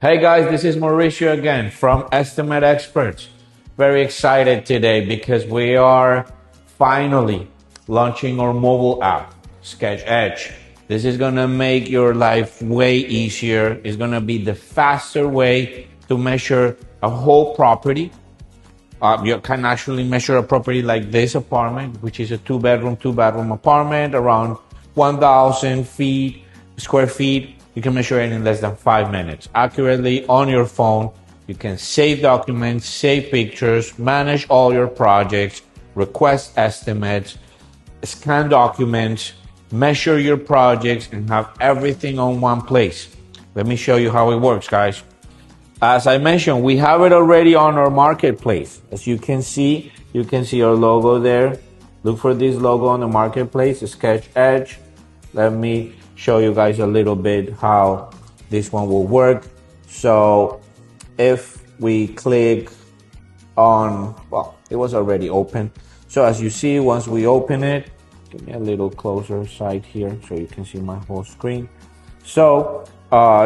Hey guys, this is Mauricio again from Estimate Experts. Very excited today because we are finally launching our mobile app, SketchEdge. This is gonna make your life way easier. It's gonna be the faster way to measure a whole property. You can actually measure a property like this apartment, which is a two bedroom apartment, around 1,000 square feet. You can measure it in less than 5 minutes. Accurately on your phone, you can save documents, save pictures, manage all your projects, request estimates, scan documents, measure your projects, and have everything on one place. Let me show you how it works, guys. As I mentioned, we have it already on our marketplace. As you can see our logo there. Look for this logo on the marketplace, SketchEdge. Let me show you guys a little bit how this one will work. So if we click on, well, it was already open. So as you see, once we open it, give me a little closer side here so you can see my whole screen. So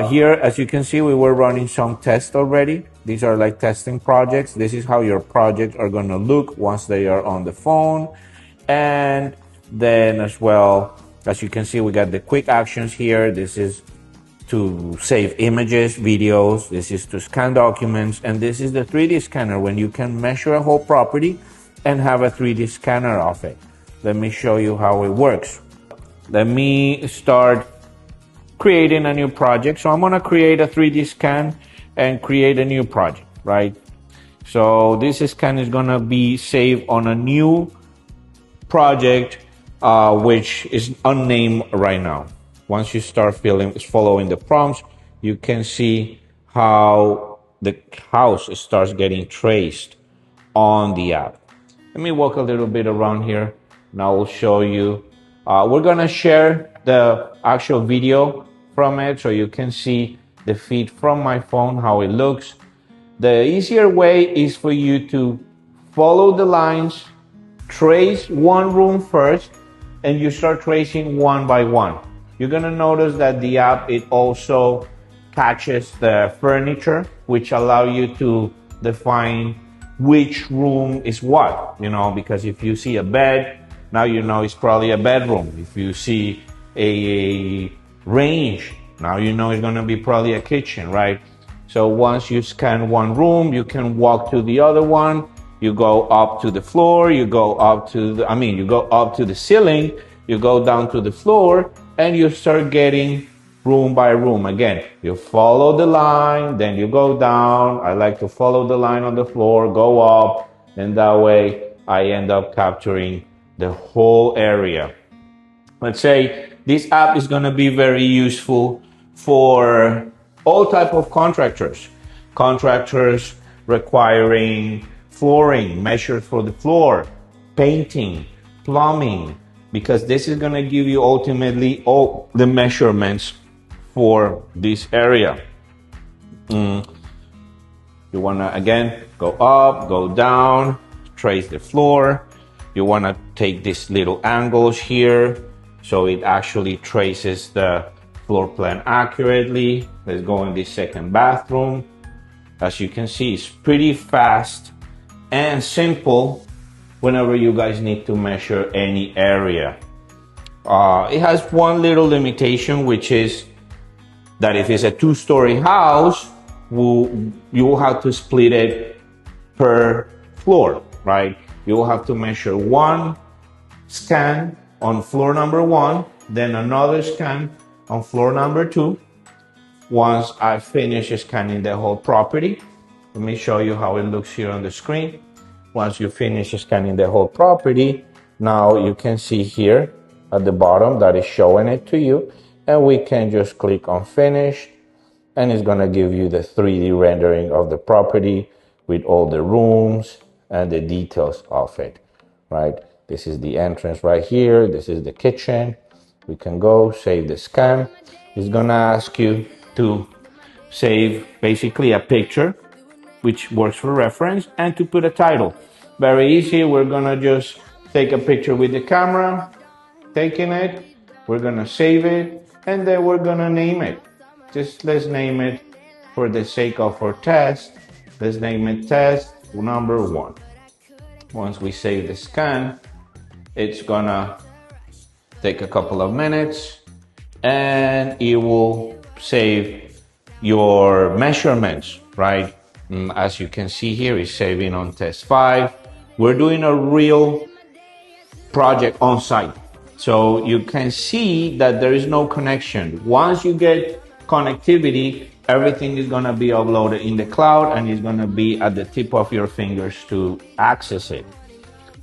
here, as you can see, we were running some tests already. These are like testing projects. This is how your projects are going to look once they are on the phone. And then as well, as you can see, we got the quick actions here. This is to save images, videos. This is to scan documents. And this is the 3D scanner when you can measure a whole property and have a 3D scanner of it. Let me show you how it works. Let me start creating a new project. So I'm going to create a 3D scan and create a new project, right? So this scan is going to be saved on a new project, which is unnamed right now. Once you start following the prompts, you can see how the house starts getting traced on the app. Let me walk a little bit around here. Now I'll show you. We're going to share the actual video from it so you can see the feed from my phone, how it looks. The easier way is for you to follow the lines, trace one room first, and you start tracing one by one. You're gonna notice that the app, it also catches the furniture, which allow you to define which room is what, because if you see a bed, now you know it's probably a bedroom. If you see a range, now you know it's going to be probably a kitchen, right? So once you scan one room, you can walk to the other one. You go up to the floor, you go up to the ceiling, you go down to the floor, and you start getting room by room. Again, you follow the line, then you go down. I like to follow the line on the floor, go up, and that way I end up capturing the whole area. Let's say this app is going to be very useful for all type of contractors. Contractors requiring flooring, measures for the floor, painting, plumbing, because this is going to give you ultimately all the measurements for this area. You want to, again, go up, go down, trace the floor. You want to take these little angles here so it actually traces the floor plan accurately. Let's go in the second bathroom. As you can see, it's pretty fast and simple whenever you guys need to measure any area. It has one little limitation, which is that if it's a two-story house, you will have to split it per floor, right? You will have to measure one scan on floor number 1, then another scan on floor number 2. Once I finish scanning the whole property, let me show you how it looks here on the screen. Once you finish scanning the whole property, now you can see here at the bottom that is showing it to you, and we can just click on finish, and it's gonna give you the 3D rendering of the property with all the rooms and the details of it, right? This is the entrance right here. This is the kitchen. We can go save the scan. It's gonna ask you to save basically a picture, which works for reference, and to put a title. Very easy. We're gonna just take a picture with the camera, taking it. We're gonna save it, and then we're gonna name it. Let's name it for the sake of our test, let's name it test number 1. Once we save the scan, it's gonna take a couple of minutes and it will save your measurements, right? As you can see here, it's saving on test 5. We're doing a real project on site. So you can see that there is no connection. Once you get connectivity, everything is going to be uploaded in the cloud and it's going to be at the tip of your fingers to access it.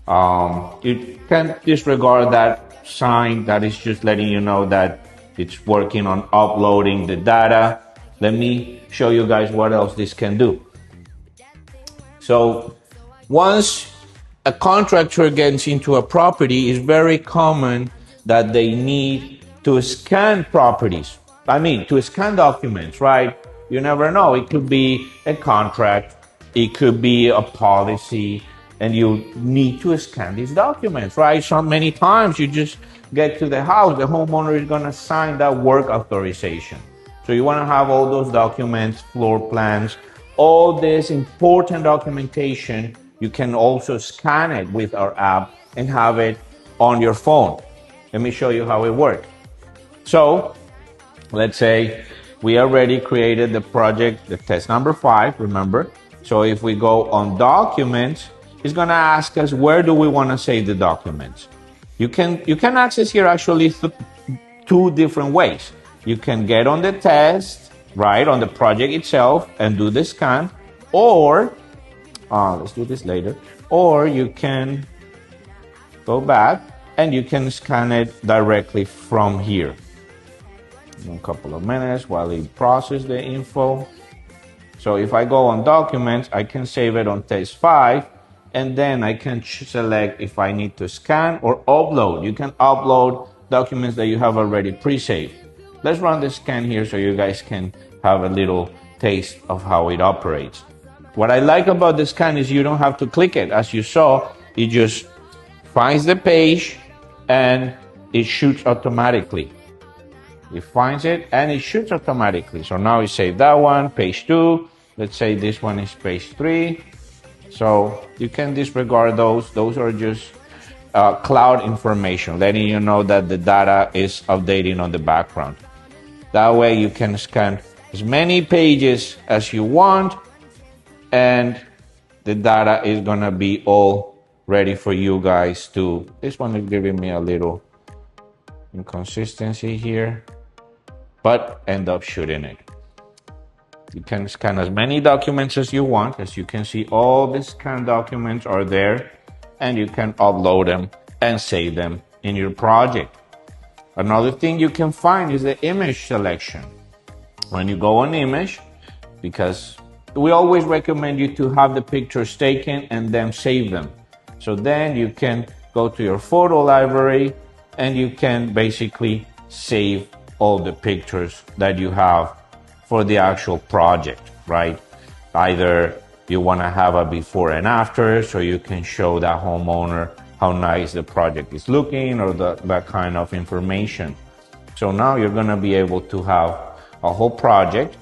You can't disregard that sign that is just letting you know that it's working on uploading the data. Let me show you guys what else this can do. So once a contractor gets into a property, it's very common that they need to scan properties. To scan documents, right? You never know. It could be a contract, it could be a policy, and you need to scan these documents, right? So many times you just get to the house, the homeowner is going to sign that work authorization. So you want to have all those documents, floor plans, all this important documentation. You can also scan it with our app and have it on your phone. Let me show you how it works. So let's say we already created the project, the test number 5, remember? So if we go on documents, it's going to ask us where do we want to save the documents. You can access here actually 2 different ways. You can get on the test, right, on the project itself and do the scan, or let's do this later, or you can go back and you can scan it directly from here. In a couple of minutes while it processes the info. So if I go on documents, I can save it on test 5, and then I can select if I need to scan or upload. You can upload documents that you have already pre-saved. Let's run the scan here so you guys can have a little taste of how it operates. What I like about the scan is you don't have to click it. As you saw, it just finds the page and it shoots automatically. It finds it and it shoots automatically. So now we save that one, page 2. Let's say this one is page 3. So you can disregard those. Those are just cloud information, letting you know that the data is updating on the background. That way you can scan as many pages as you want and the data is gonna be all ready for you guys to. This one is giving me a little inconsistency here, but end up shooting it. You can scan as many documents as you want. As you can see, all the scanned documents are there and you can upload them and save them in your project. Another thing you can find is the image selection. When you go on image, because we always recommend you to have the pictures taken and then save them. So then you can go to your photo library and you can basically save all the pictures that you have for the actual project, right? Either you want to have a before and after so you can show that homeowner how nice the project is looking or that kind of information. So now you're going to be able to have a whole project,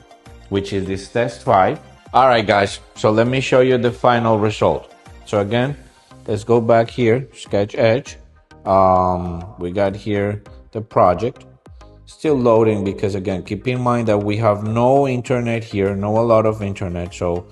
which is this test 5. All right, guys, so let me show you the final result. So again, let's go back here, SketchEdge. We got here the project. Still loading because, again, keep in mind that we have no internet here, a lot of internet. So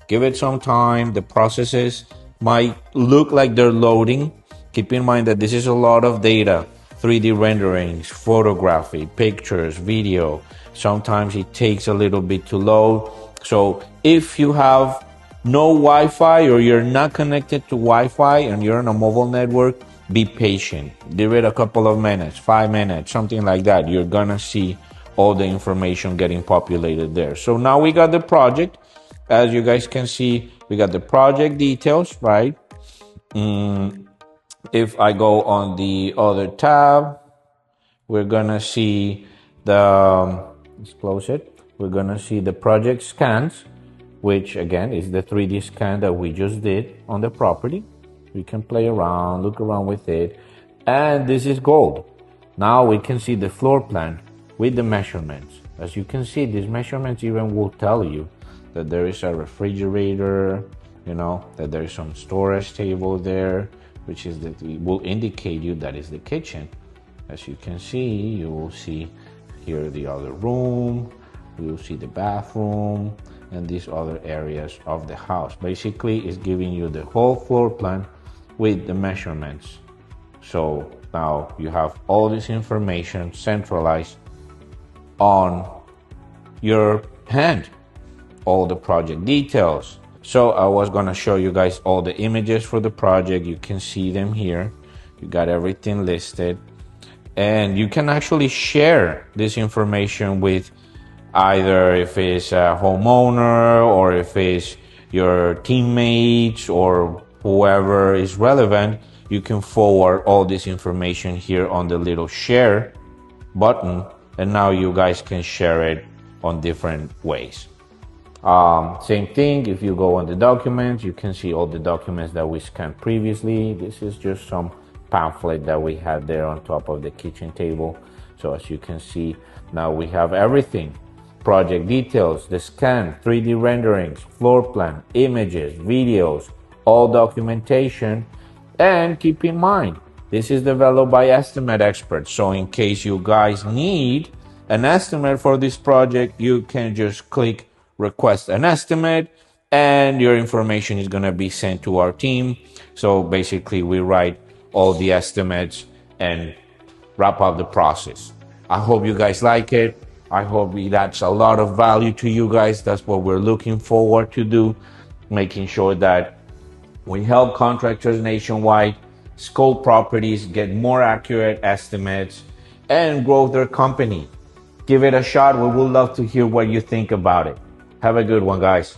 give it some time. The processes might look like they're loading. Keep in mind that this is a lot of data, 3D renderings, photography, pictures, video. Sometimes it takes a little bit to load. So if you have no Wi-Fi or you're not connected to Wi-Fi and you're on a mobile network, be patient. Give it a couple of minutes, 5 minutes, something like that. You're gonna see all the information getting populated there. So now we got the project. As you guys can see, we got the project details, right? If I go on the other tab, we're gonna see let's close it. We're gonna see the project scans, which again is the 3D scan that we just did on the property. We can play around, look around with it. And this is gold. Now we can see the floor plan with the measurements. As you can see, these measurements even will tell you that there is a refrigerator, you know, that there is some storage table there, which is that it will indicate you that is the kitchen. As you can see, you will see here the other room, you will see the bathroom, and these other areas of the house. Basically, it's giving you the whole floor plan with the measurements. So now you have all this information centralized on your hand, all the project details. So I was gonna show you guys all the images for the project. You can see them here. You got everything listed, and you can actually share this information with either if it's a homeowner or if it's your teammates or whoever is relevant. You can forward all this information here on the little share button, and now you guys can share it on different ways. Same thing, if you go on the documents, you can see all the documents that we scanned previously. This is just some pamphlet that we had there on top of the kitchen table. So as you can see, now we have everything. Project details, the scan, 3D renderings, floor plan, images, videos, all documentation. And keep in mind, this is developed by estimate experts. So in case you guys need an estimate for this project, you can just click request an estimate and your information is going to be sent to our team. So basically we write all the estimates and wrap up the process. I hope you guys like it. I hope that's a lot of value to you guys. That's what we're looking forward to do, making sure that we help contractors nationwide scope properties, get more accurate estimates, and grow their company. Give it a shot. We would love to hear what you think about it. Have a good one, guys.